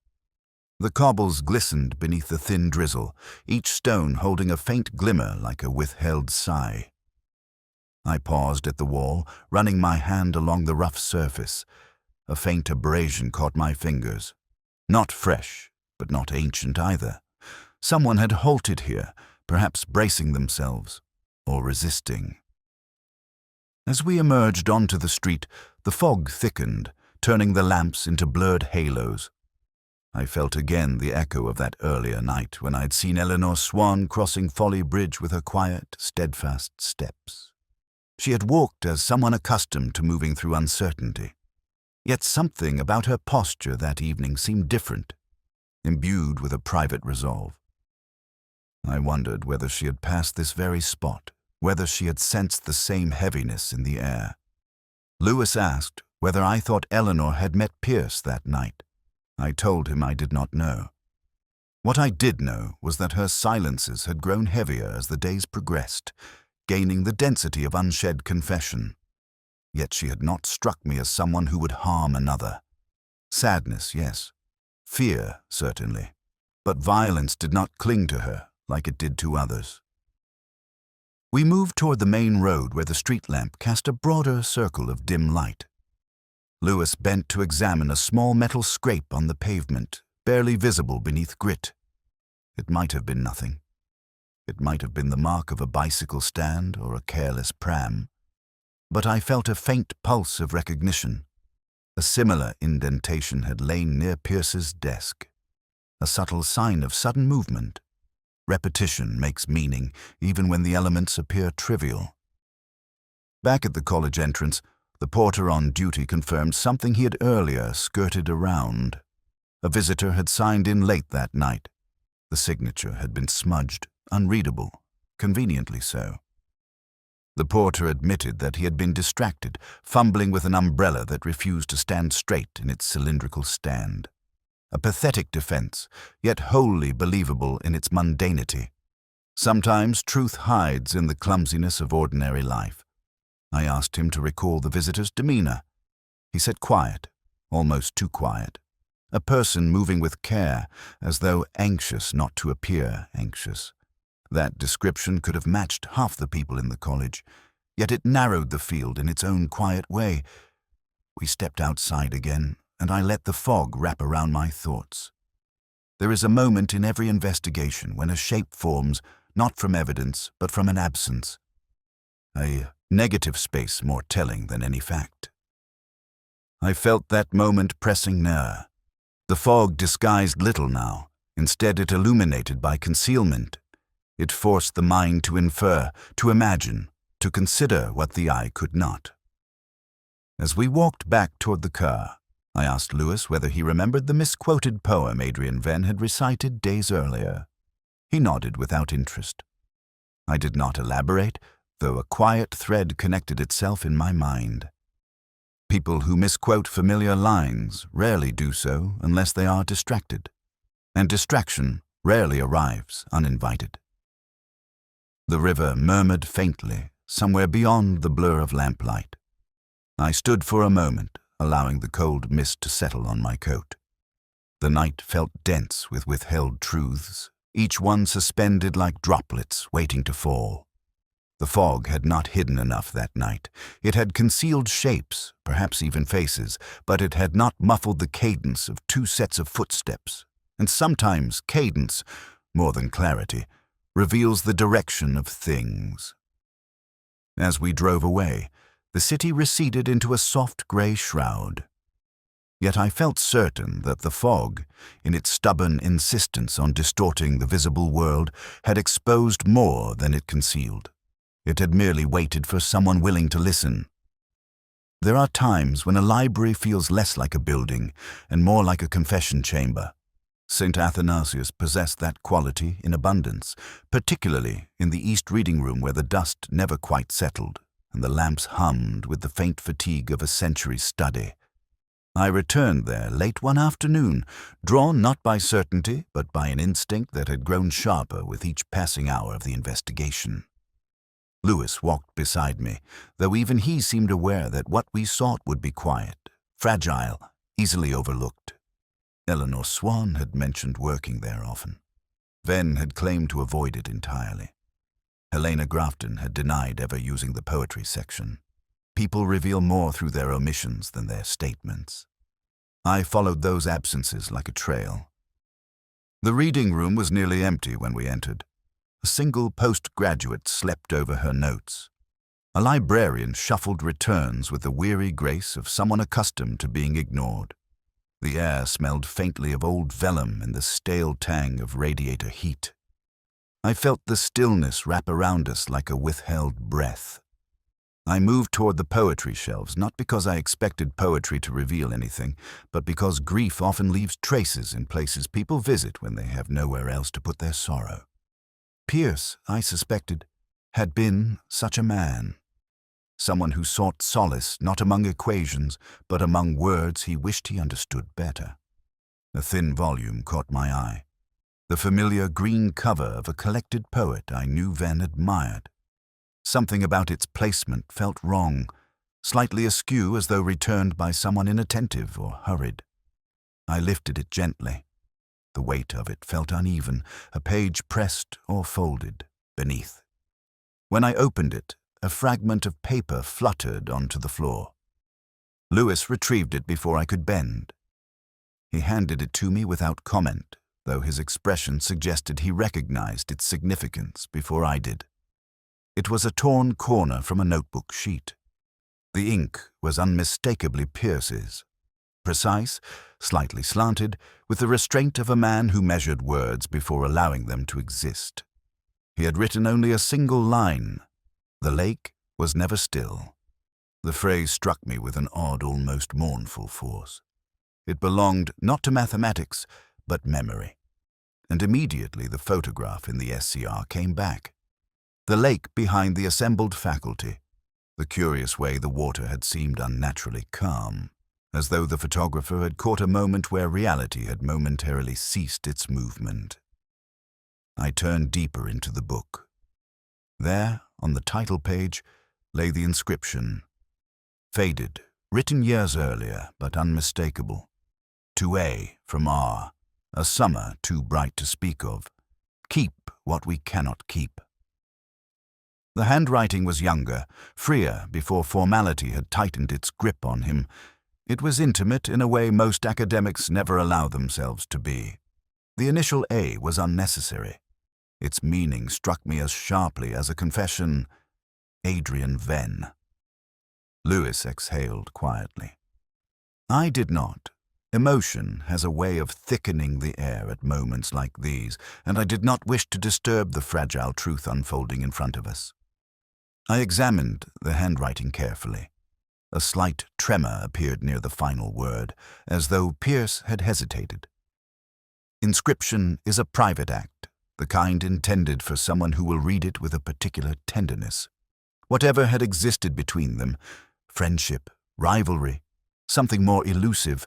A: The cobbles glistened beneath the thin drizzle, each stone holding a faint glimmer like a withheld sigh. I paused at the wall, running my hand along the rough surface. A faint abrasion caught my fingers. Not fresh, but not ancient either. Someone had halted here, perhaps bracing themselves, or resisting. As we emerged onto the street, the fog thickened, turning the lamps into blurred halos. I felt again the echo of that earlier night when I'd seen Eleanor Swan crossing Folly Bridge with her quiet, steadfast steps. She had walked as someone accustomed to moving through uncertainty. Yet something about her posture that evening seemed different, imbued with a private resolve. I wondered whether she had passed this very spot, whether she had sensed the same heaviness in the air. Lewis asked whether I thought Eleanor had met Pierce that night. I told him I did not know. What I did know was that her silences had grown heavier as the days progressed, gaining the density of unshed confession. Yet she had not struck me as someone who would harm another. Sadness, yes. Fear, certainly. But violence did not cling to her like it did to others. We moved toward the main road where the street lamp cast a broader circle of dim light. Lewis bent to examine a small metal scrape on the pavement, barely visible beneath grit. It might have been nothing. It might have been the mark of a bicycle stand or a careless pram. But I felt a faint pulse of recognition. A similar indentation had lain near Pierce's desk. A subtle sign of sudden movement. Repetition makes meaning, even when the elements appear trivial. Back at the college entrance, the porter on duty confirmed something he had earlier skirted around. A visitor had signed in late that night. The signature had been smudged, unreadable, conveniently so. The porter admitted that he had been distracted, fumbling with an umbrella that refused to stand straight in its cylindrical stand. A pathetic defense, yet wholly believable in its mundanity. Sometimes truth hides in the clumsiness of ordinary life. I asked him to recall the visitor's demeanor. He said quiet, almost too quiet. A person moving with care, as though anxious not to appear anxious. That description could have matched half the people in the college, yet it narrowed the field in its own quiet way. We stepped outside again, and I let the fog wrap around my thoughts. There is a moment in every investigation when a shape forms, not from evidence, but from an absence. A negative space more telling than any fact. I felt that moment pressing nearer. The fog disguised little now. Instead, it illuminated by concealment. It forced the mind to infer, to imagine, to consider what the eye could not. As we walked back toward the car, I asked Lewis whether he remembered the misquoted poem Adrian Venn had recited days earlier. He nodded without interest. I did not elaborate, though a quiet thread connected itself in my mind. People who misquote familiar lines rarely do so unless they are distracted, and distraction rarely arrives uninvited. The river murmured faintly, somewhere beyond the blur of lamplight. I stood for a moment, allowing the cold mist to settle on my coat. The night felt dense with withheld truths, each one suspended like droplets waiting to fall. The fog had not hidden enough that night. It had concealed shapes, perhaps even faces, but it had not muffled the cadence of two sets of footsteps. And sometimes cadence, more than clarity, reveals the direction of things. As we drove away, the city receded into a soft gray shroud. Yet I felt certain that the fog, in its stubborn insistence on distorting the visible world, had exposed more than it concealed. It had merely waited for someone willing to listen. There are times when a library feels less like a building and more like a confession chamber. St. Athanasius possessed that quality in abundance, particularly in the East Reading Room where the dust never quite settled and the lamps hummed with the faint fatigue of a century's study. I returned there late one afternoon, drawn not by certainty but by an instinct that had grown sharper with each passing hour of the investigation. Lewis walked beside me, though even he seemed aware that what we sought would be quiet, fragile, easily overlooked. Eleanor Swan had mentioned working there often. Venn had claimed to avoid it entirely. Helena Grafton had denied ever using the poetry section. People reveal more through their omissions than their statements. I followed those absences like a trail. The reading room was nearly empty when we entered. A single postgraduate slept over her notes. A librarian shuffled returns with the weary grace of someone accustomed to being ignored. The air smelled faintly of old vellum and the stale tang of radiator heat. I felt the stillness wrap around us like a withheld breath. I moved toward the poetry shelves, not because I expected poetry to reveal anything, but because grief often leaves traces in places people visit when they have nowhere else to put their sorrow. Pierce, I suspected, had been such a man. Someone who sought solace not among equations, but among words he wished he understood better. A thin volume caught my eye. The familiar green cover of a collected poet I knew Venn admired. Something about its placement felt wrong, slightly askew as though returned by someone inattentive or hurried. I lifted it gently. The weight of it felt uneven, a page pressed or folded beneath. When I opened it, a fragment of paper fluttered onto the floor. Lewis retrieved it before I could bend. He handed it to me without comment, though his expression suggested he recognized its significance before I did. It was a torn corner from a notebook sheet. The ink was unmistakably Pierce's. Precise, slightly slanted, with the restraint of a man who measured words before allowing them to exist. He had written only a single line. The lake was never still. The phrase struck me with an odd, almost mournful force. It belonged not to mathematics, but memory. And immediately the photograph in the SCR came back. The lake behind the assembled faculty, the curious way the water had seemed unnaturally calm, as though the photographer had caught a moment where reality had momentarily ceased its movement. I turned deeper into the book. There, on the title page, lay the inscription. Faded, written years earlier, but unmistakable. To A from R, a summer too bright to speak of. Keep what we cannot keep. The handwriting was younger, freer before formality had tightened its grip on him. It was intimate in a way most academics never allow themselves to be. The initial A was unnecessary. Its meaning struck me as sharply as a confession. Adrian Venn. Lewis exhaled quietly. I did not. Emotion has a way of thickening the air at moments like these, and I did not wish to disturb the fragile truth unfolding in front of us. I examined the handwriting carefully. A slight tremor appeared near the final word, as though Pierce had hesitated. Inscription is a private act, the kind intended for someone who will read it with a particular tenderness. Whatever had existed between them, friendship, rivalry, something more elusive,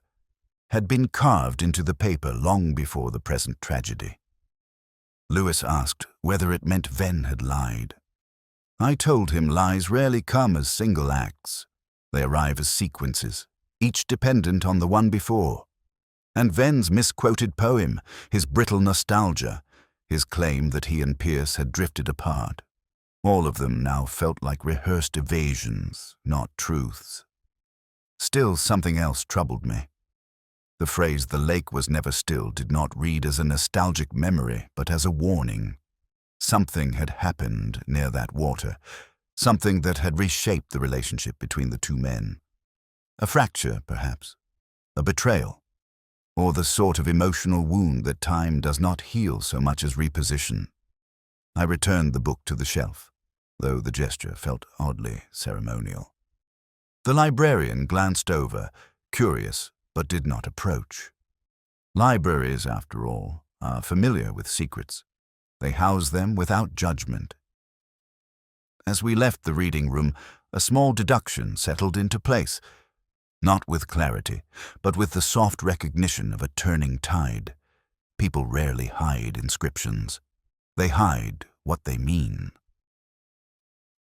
A: had been carved into the paper long before the present tragedy. Lewis asked whether it meant Ven had lied. I told him lies rarely come as single acts. They arrive as sequences, each dependent on the one before. And Ven's misquoted poem, his brittle nostalgia, his claim that he and Pierce had drifted apart, all of them now felt like rehearsed evasions, not truths. Still, something else troubled me. The phrase "the lake was never still" did not read as a nostalgic memory, but as a warning. Something had happened near that water, something that had reshaped the relationship between the two men. A fracture, perhaps, a betrayal, or the sort of emotional wound that time does not heal so much as reposition. I returned the book to the shelf, though the gesture felt oddly ceremonial. The librarian glanced over, curious, but did not approach. Libraries, after all, are familiar with secrets. They house them without judgment. As we left the reading room, a small deduction settled into place, not with clarity, but with the soft recognition of a turning tide. People rarely hide inscriptions. They hide what they mean.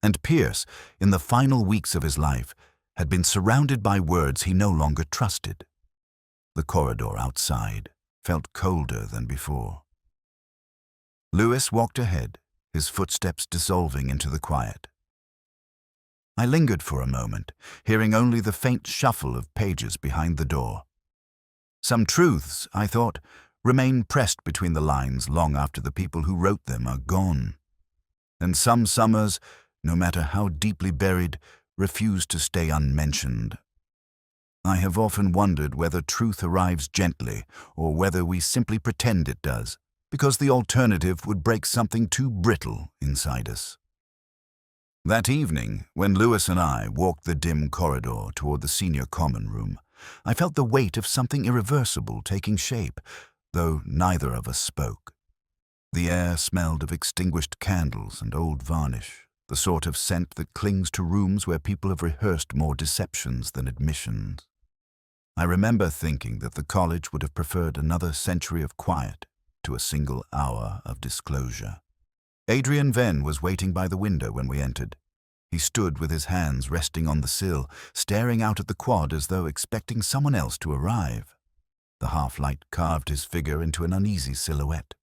A: And Pierce, in the final weeks of his life, had been surrounded by words he no longer trusted. The corridor outside felt colder than before. Lewis walked ahead, his footsteps dissolving into the quiet. I lingered for a moment, hearing only the faint shuffle of pages behind the door. Some truths, I thought, remain pressed between the lines long after the people who wrote them are gone. And some summers, no matter how deeply buried, refuse to stay unmentioned. I have often wondered whether truth arrives gently or whether we simply pretend it does, because the alternative would break something too brittle inside us. That evening, when Lewis and I walked the dim corridor toward the senior common room, I felt the weight of something irreversible taking shape, though neither of us spoke. The air smelled of extinguished candles and old varnish, the sort of scent that clings to rooms where people have rehearsed more deceptions than admissions. I remember thinking that the college would have preferred another century of quiet to a single hour of disclosure. Adrian Venn was waiting by the window when we entered. He stood with his hands resting on the sill, staring out at the quad as though expecting someone else to arrive. The half-light carved his figure into an uneasy silhouette.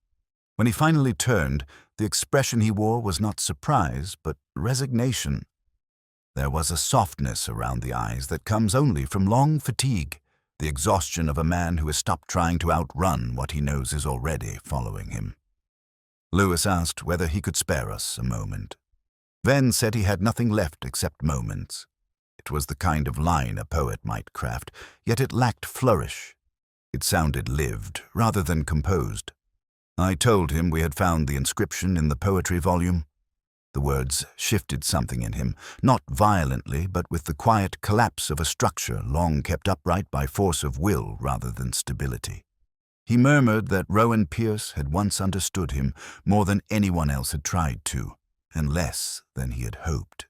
A: When he finally turned, the expression he wore was not surprise, but resignation. There was a softness around the eyes that comes only from long fatigue, the exhaustion of a man who has stopped trying to outrun what he knows is already following him. Lewis asked whether he could spare us a moment. Venn said he had nothing left except moments. It was the kind of line a poet might craft, yet it lacked flourish. It sounded lived rather than composed. I told him we had found the inscription in the poetry volume. The words shifted something in him, not violently, but with the quiet collapse of a structure long kept upright by force of will rather than stability. He murmured that Rowan Pierce had once understood him more than anyone else had tried to, and less than he had hoped.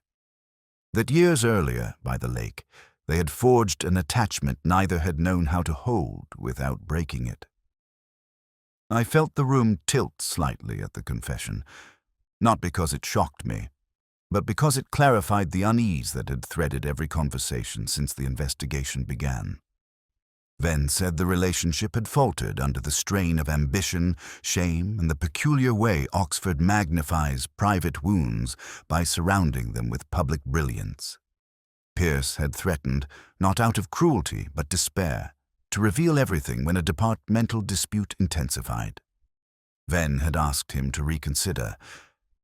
A: That years earlier, by the lake, they had forged an attachment neither had known how to hold without breaking it. I felt the room tilt slightly at the confession, not because it shocked me, but because it clarified the unease that had threaded every conversation since the investigation began. Venn said the relationship had faltered under the strain of ambition, shame, and the peculiar way Oxford magnifies private wounds by surrounding them with public brilliance. Pierce had threatened, not out of cruelty but despair, to reveal everything when a departmental dispute intensified. Venn had asked him to reconsider.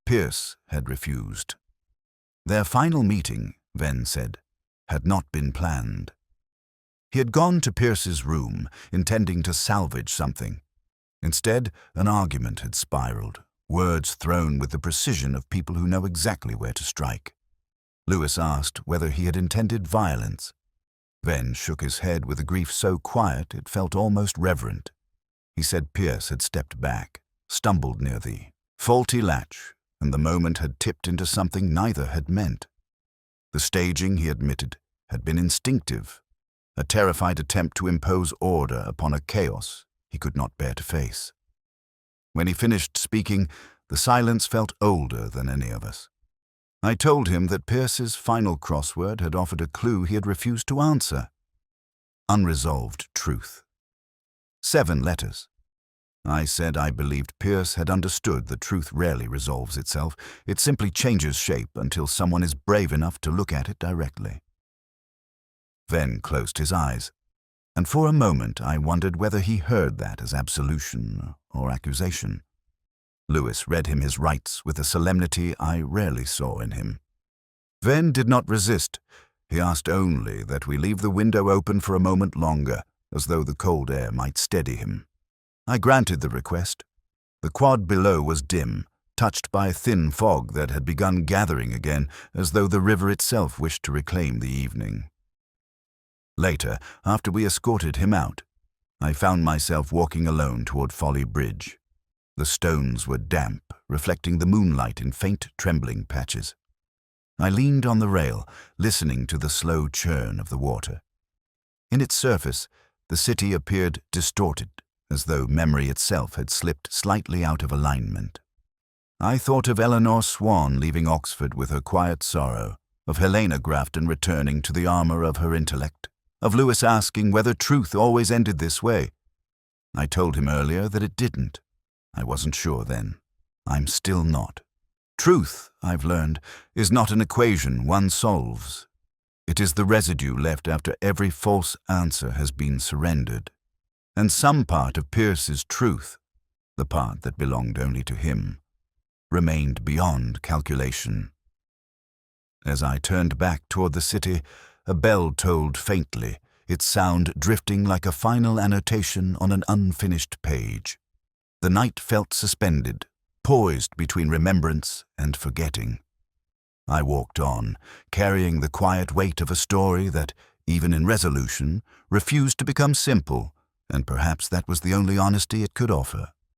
A: Pierce had refused. Their final meeting, Venn said, had not been planned. He had gone to Pierce's room, intending to salvage something. Instead, an argument had spiraled, words thrown with the precision of people who know exactly where to strike. Lewis asked whether he had intended violence. Venn shook his head with a grief so quiet it felt almost reverent. He said Pierce had stepped back, stumbled near the faulty latch, and the moment had tipped into something neither had meant. The staging, he admitted, had been instinctive, a terrified attempt to impose order upon a chaos he could not bear to face. When he finished speaking, the silence felt older than any of us. I told him that Pierce's final crossword had offered a clue he had refused to answer. Unresolved truth. 7 letters. I said I believed Pierce had understood that truth rarely resolves itself. It simply changes shape until someone is brave enough to look at it directly. Venn closed his eyes, and for a moment I wondered whether he heard that as absolution or accusation. Lewis read him his rights with a solemnity I rarely saw in him. Venn did not resist. He asked only that we leave the window open for a moment longer, as though the cold air might steady him. I granted the request. The quad below was dim, touched by a thin fog that had begun gathering again, as though the river itself wished to reclaim the evening. Later, after we escorted him out, I found myself walking alone toward Folly Bridge. The stones were damp, reflecting the moonlight in faint, trembling patches. I leaned on the rail, listening to the slow churn of the water. In its surface, the city appeared distorted, as though memory itself had slipped slightly out of alignment. I thought of Eleanor Swan leaving Oxford with her quiet sorrow, of Helena Grafton returning to the armor of her intellect, of Lewis asking whether truth always ended this way. I told him earlier that it didn't. I wasn't sure then. I'm still not. Truth, I've learned, is not an equation one solves. It is the residue left after every false answer has been surrendered. And some part of Pierce's truth, the part that belonged only to him, remained beyond calculation. As I turned back toward the city, a bell tolled faintly, its sound drifting like a final annotation on an unfinished page. The night felt suspended, poised between remembrance and forgetting. I walked on, carrying the quiet weight of a story that, even in resolution, refused to become simple, and perhaps that was the only honesty it could offer.